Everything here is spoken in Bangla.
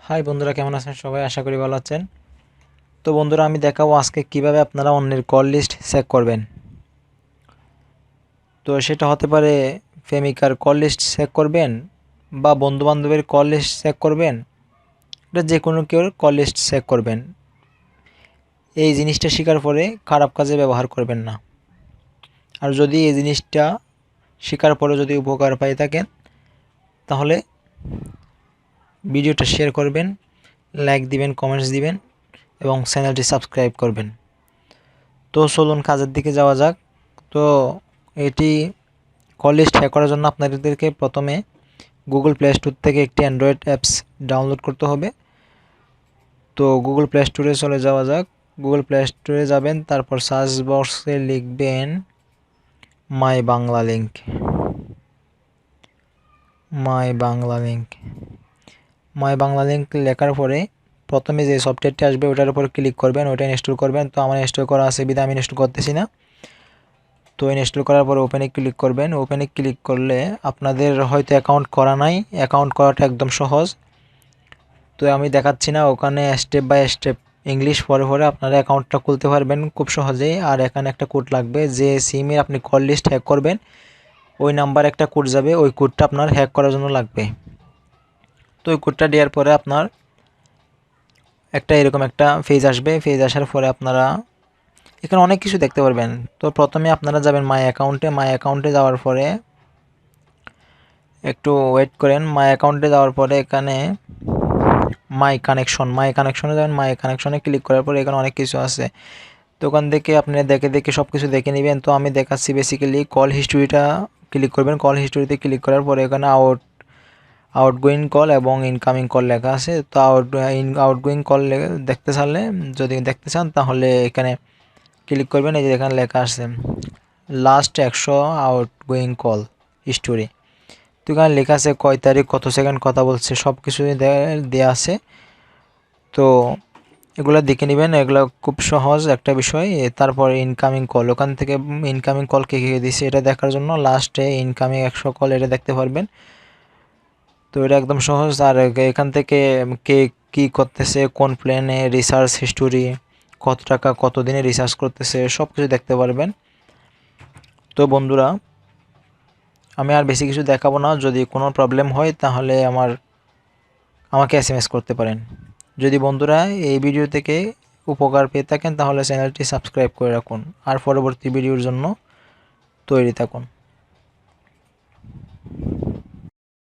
হাই বন্ধুরা, কেমন আছেন সবাই? আশা করি ভালো আছেন। তো বন্ধুরা, আমি দেখাবো আজকে কিভাবে আপনারা অন্যের কল লিস্ট চেক করবেন। তো সেটা হতে পারে প্রেমিকার কল লিস্ট চেক করবেন বা বন্ধুবান্ধবের কল লিস্ট চেক করবেন, এটা যে কোনো কেউর কল লিস্ট চেক করবেন। এই জিনিসটা শেখার পরে খারাপ কাজে ব্যবহার করবেন না। আর যদি এই জিনিসটা শেখার পরে যদি উপকার পাই থাকেন, তাহলে ভিডিওটা শেয়ার করবেন, লাইক দিবেন, কমেন্টস দিবেন এবং চ্যানেলটি সাবস্ক্রাইব করবেন। তো চলুন কাজের দিকে যাওয়া যাক। তো এটি কল লিস্ট হ্যাক করার জন্য আপনাদেরকে প্রথমে গুগল প্লে স্টোর থেকে একটি অ্যান্ড্রয়েড অ্যাপস ডাউনলোড করতে হবে। তো গুগল প্লে স্টোরে চলে যাওয়া যাক। গুগল প্লে স্টোরে যাবেন, তারপর সার্চ বক্সে লিখবেন মাই বাংলা লিঙ্ক। মাই বাংলা লিঙ্ক মাই বাংলা লিঙ্ক লেখার পরে প্রথমে যে সফটওয়্যারটি আসবে ওটার উপর ক্লিক করবেন, ওটা ইনস্টল করবেন। তো আমার ইনস্টল করা আছে বিধায় আমি ইনস্টল করতেছি না। তো ইনস্টল করার পর ওপেনে ক্লিক করবেন। ওপেনে ক্লিক করলে আপনাদের হয়তো অ্যাকাউন্ট করা নাই, অ্যাকাউন্ট করাটা একদম সহজ। তো আমি দেখাচ্ছি না, ওখানে স্টেপ বাই স্টেপ ইংলিশ পরে পরে আপনারা অ্যাকাউন্টটা খুলতে পারবেন খুব সহজেই। আর এখানে একটা কোড লাগবে, যে সিমে আপনি কল লিস্ট হ্যাক করবেন ওই নাম্বার একটা কোড যাবে, ওই কোডটা আপনার হ্যাক করার জন্য লাগবে। তো ওই কোডটা দেওয়ার পরে আপনার একটা এরকম একটা পেজ আসবে। পেজ আসার পরে আপনারা এখানে অনেক কিছু দেখতে পারবেন। তো প্রথমে আপনারা যাবেন মাই অ্যাকাউন্টে। মাই অ্যাকাউন্টে যাওয়ার পরে একটু ওয়েট করেন। মাই অ্যাকাউন্টে যাওয়ার পরে এখানে মাই কানেকশনে যাবেন। মাই কানেকশনে ক্লিক করার পরে এখানে অনেক কিছু আছে। তো ওখান থেকে আপনি দেখে দেখে সব কিছু দেখে নেবেন। তো আমি দেখাচ্ছি, বেসিক্যালি কল হিস্টোরিটা ক্লিক করবেন। কল হিস্টোরিতে ক্লিক করার পরে এখানে আউটগোয়িং কল এবং ইনকামিং কল লেখা আছে। তো আউটগোয়িং কল দেখতে চাইলে, যদি দেখতে চান তাহলে এখানে ক্লিক করবেন। এই যে এখানে লেখা আছে লাস্ট 100 আউটগোয়িং কল হিস্টোরি। তো এখানে লেখা আছে কয় তারিখ, কত সেকেন্ড কথা বলছে, সব কিছুই দেওয়া আছে। তো এগুলো দেখে নেবেন, এগুলো খুব সহজ একটা বিষয়। তারপর ইনকামিং কল, ওখান থেকে ইনকামিং কল কে কে দিচ্ছে এটা দেখার জন্য লাস্টে ইনকামিং 100 কল এটা দেখতে পারবেন। তো এটা একদম সহজ। আর এখান থেকে কে কী করতেছে, কোন প্ল্যানে, রিসার্চ হিস্টোরি, কত টাকা কত দিনে রিসার্চ করতেছে, সব কিছু দেখতে পারবেন। তো বন্ধুরা, আমি আর বেশি কিছু দেখাবো না। যদি কোনো প্রবলেম হয় তাহলে আমাকে এসএমএস করতে পারেন। যদি বন্ধুরা এই ভিডিও থেকে উপকার পেয়ে থাকেন তাহলে চ্যানেলটি সাবস্ক্রাইব করে রাখুন আর পরবর্তী ভিডিওর জন্য তৈরি থাকুন।